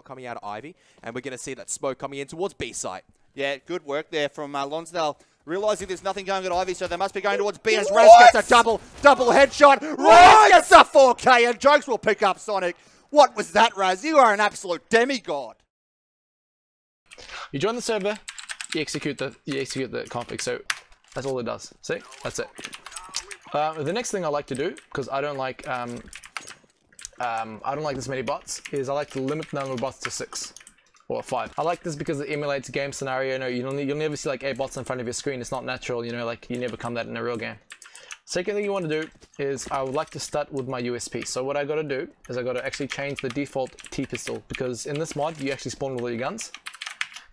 shot coming out of Ivy, and we're going to see that smoke coming in towards B site. Yeah, good work there from Lonsdale. Realising there's nothing going at Ivy, so they must be going towards B as Raz gets a double headshot. Raz gets a 4K, and Jokes will pick up Sonic. What was that, Raz? You are an absolute demigod. You join the server, you execute the config. So that's all it does. See, that's it. The next thing I like to do, because I don't like this many bots, is I like to limit the number of bots to 6 or 5. I like this because it emulates a game scenario. You know, you'll never see like 8 bots in front of your screen. It's not natural. You know, like you never come that in a real game. Second thing you want to do is I would like to start with my USP. So what I got to do is I got to actually change the default T pistol, because in this mod you actually spawn with all your guns.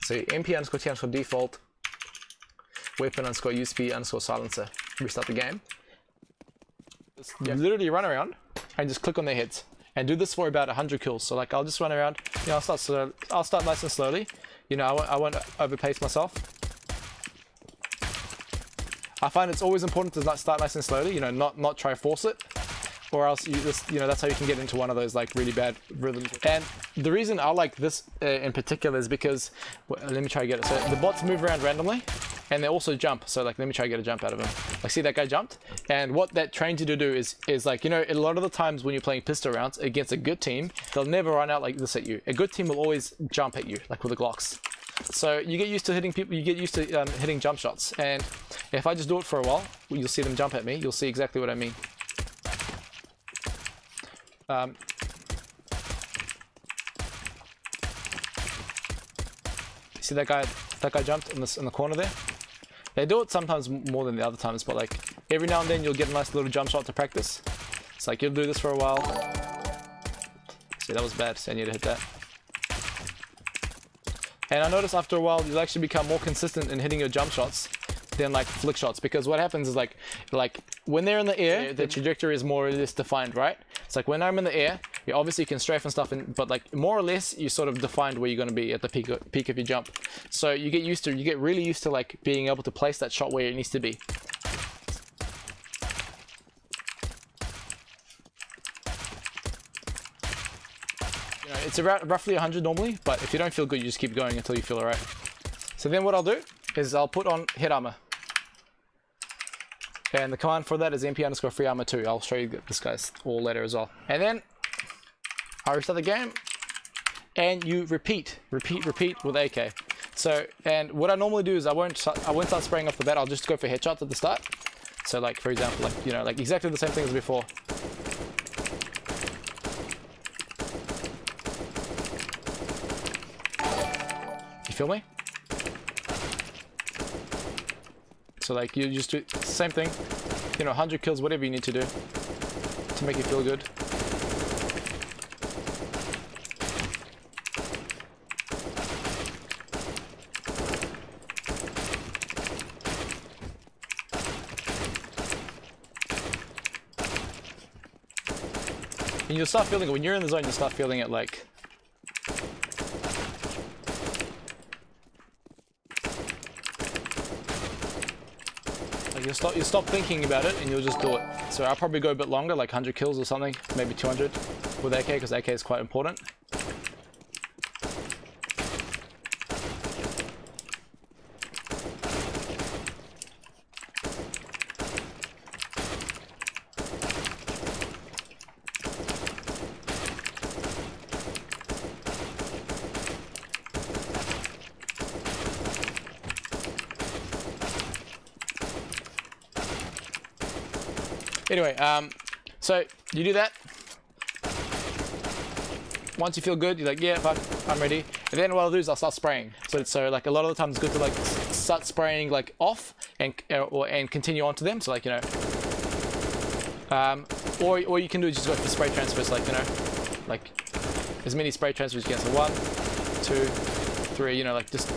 So MP_T_default weapon_USP_silencer. Restart the game. You literally run around and just click on their heads and do this for about 100 kills. So like I'll just run around, you know, I'll start nice and slowly. You know, I won't overpace myself. I find it's always important to not start nice and slowly, you know, not try to force it, or else you just, you know, that's how you can get into one of those like really bad rhythms. And the reason I like this in particular is because, well, let me try to get it. So the bots move around randomly, and they also jump. So like, let me try to get a jump out of him. Like, see that guy jumped? And what that trains you to do is like, you know, a lot of the times when you're playing pistol rounds against a good team, they'll never run out like this at you. A good team will always jump at you, like with the Glocks. So you get used to hitting people, you get used to hitting jump shots. And if I just do it for a while, you'll see them jump at me. You'll see exactly what I mean. See that guy jumped in the corner there? They do it sometimes more than the other times, but like every now and then you'll get a nice little jump shot to practice. It's like you'll do this for a while. See, that was bad, so I need to hit that. And I noticed after a while you'll actually become more consistent in hitting your jump shots than like flick shots, because what happens is like when they're in the air, the trajectory is more or less defined, right? It's like when I'm in the air, you obviously can strafe and stuff, but like more or less you sort of defined where you're going to be at the peak of your jump. So you get really used to like being able to place that shot where it needs to be. You know, it's around roughly 100 normally, but if you don't feel good, you just keep going until you feel alright. So then what I'll do is I'll put on head armor. And the command for that is MP_free armor 2. I'll show you this guy's all later as well. And then I restart the game, and you repeat with AK. So, and what I normally do is I won't start spraying off the bat. I'll just go for headshots at the start. So, like for example, like, you know, like exactly the same thing as before. You feel me? So like you just do the same thing, you know, 100 kills, whatever you need to do to make you feel good. And you'll start feeling it, when you're in the zone, you'll start feeling it like... You stop thinking about it and you'll just do it. So I'll probably go a bit longer, like 100 kills or something, maybe 200 with AK, because AK is quite important. Anyway, so you do that. Once you feel good, you're like, yeah, fuck, I'm ready. And then what I'll do is I'll start spraying. So like a lot of the time it's good to like start spraying like off and continue on to them. So like, you know, or you can do is just go for spray transfers, like, you know, like as many spray transfers as you can. So 1, 2, 3, you know, like just.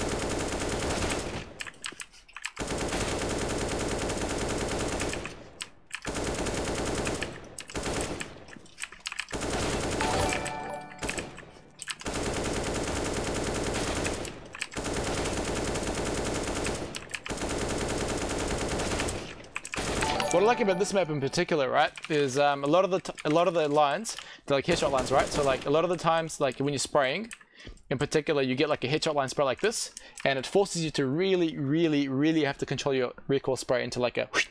What I like about this map in particular, right, is a lot of the lines, they're like headshot lines, right? So like a lot of the times, like when you're spraying, in particular, you get like a headshot line spray like this, and it forces you to really, really, really have to control your recoil spray into like a whoosh.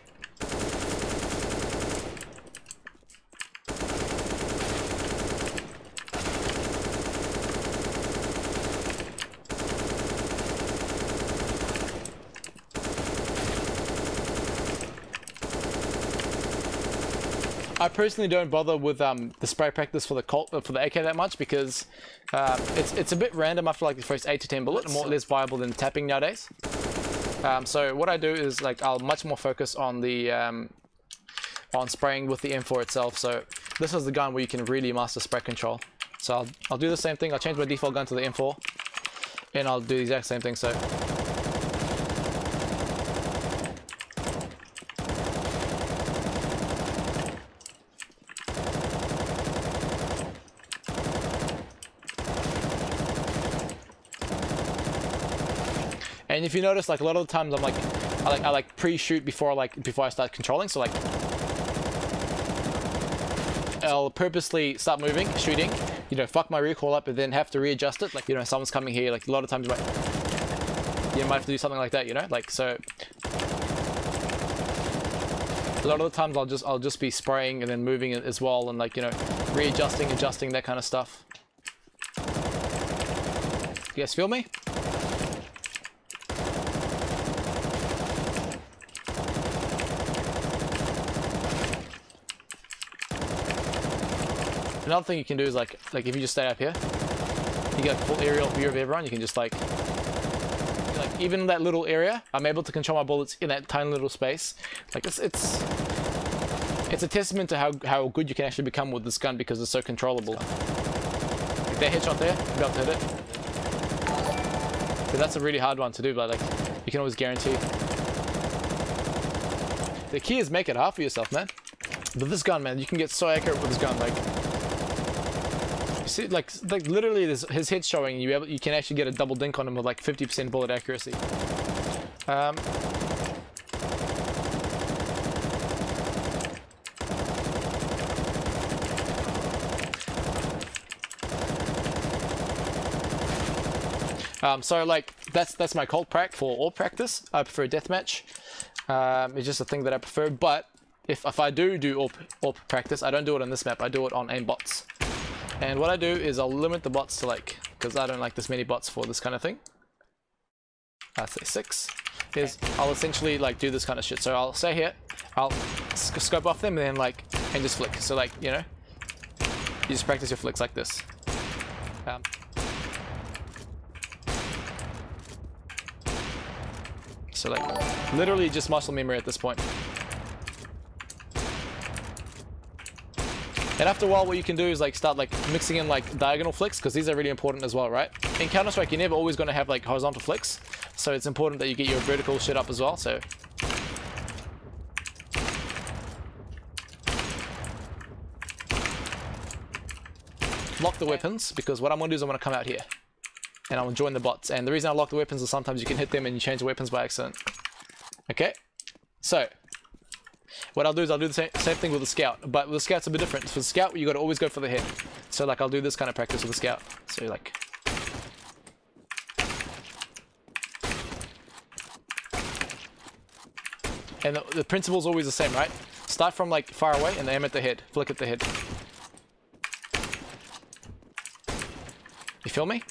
I personally don't bother with the spray practice for the Colt for the AK that much because it's a bit random after like the first 8 to 10 bullets, more or less viable than tapping nowadays. So what I do is like I'll much more focus on the on spraying with the M4 itself. So this is the gun where you can really master spray control. So I'll do the same thing. I'll change my default gun to the M4, and I'll do the exact same thing. So. And if you notice, like a lot of the times, I like pre-shoot before I start controlling. So like, I'll purposely start moving, shooting, you know, fuck my recoil up, and then have to readjust it. Like, you know, someone's coming here. Like a lot of times, you might have to do something like that. You know, like so. A lot of the times, I'll just be spraying and then moving it as well, and like, you know, readjusting, adjusting, that kind of stuff. You guys feel me? Another thing you can do is like if you just stay up here, you get a full aerial view of everyone. You can just like even in that little area, I'm able to control my bullets in that tiny little space. Like it's a testament to how good you can actually become with this gun because it's so controllable. Like that headshot there, you'll be able to hit it. But that's a really hard one to do, but like you can always guarantee. The key is make it hard for yourself, man. But this gun, man, you can get so accurate with this gun, like. See, like literally, his head showing. You can actually get a double dink on him with like 50% bullet accuracy. So like that's my Colt prac for all practice. I prefer deathmatch. It's just a thing that I prefer. But if I do all practice, I don't do it on this map. I do it on aimbots. And what I do is I'll limit the bots to like, because I don't like this many bots for this kind of thing. I'd say 6. Is I'll essentially like do this kind of shit. So I'll stay here, I'll scope off them and then like, and just flick. So like, you know, you just practice your flicks like this. So like, literally just muscle memory at this point. And after a while, what you can do is like start like mixing in like diagonal flicks because these are really important as well, right? In Counter-Strike, you're never always going to have like horizontal flicks, so it's important that you get your vertical shit up as well. So lock the weapons because what I'm going to do is I'm going to come out here and I'll join the bots. And the reason I lock the weapons is sometimes you can hit them and you change the weapons by accident. Okay, so. What I'll do is I'll do the same thing with the scout, but with the scout's a bit different. For the scout, you got to always go for the head. So like I'll do this kind of practice with the scout. So like, and the principle's always the same, right? Start from like far away and aim at the head, flick at the head. You feel me?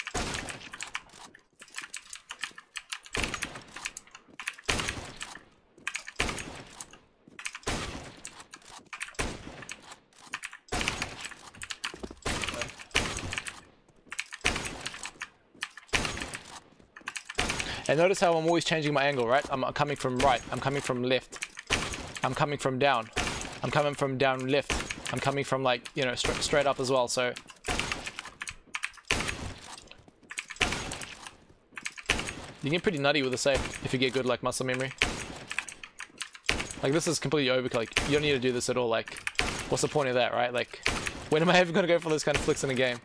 And notice how I'm always changing my angle, right? I'm coming from right, I'm coming from left, I'm coming from down, I'm coming from down left, I'm coming from like, you know, straight up as well, so. You get pretty nutty with the save if you get good like muscle memory. Like this is completely overkill, like you don't need to do this at all, like what's the point of that, right? Like when am I ever gonna go for those kind of flicks in a game?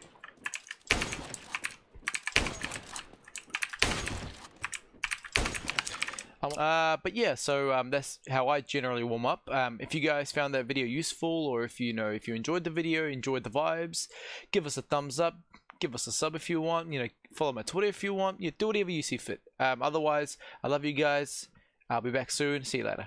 But yeah, so that's how I generally warm up. If you guys found that video useful, or if you enjoyed the video, enjoyed the vibes, give us a thumbs up, give us a sub if you want. You know, follow my Twitter if you want. You do whatever you see fit. Otherwise, I love you guys. I'll be back soon. See you later.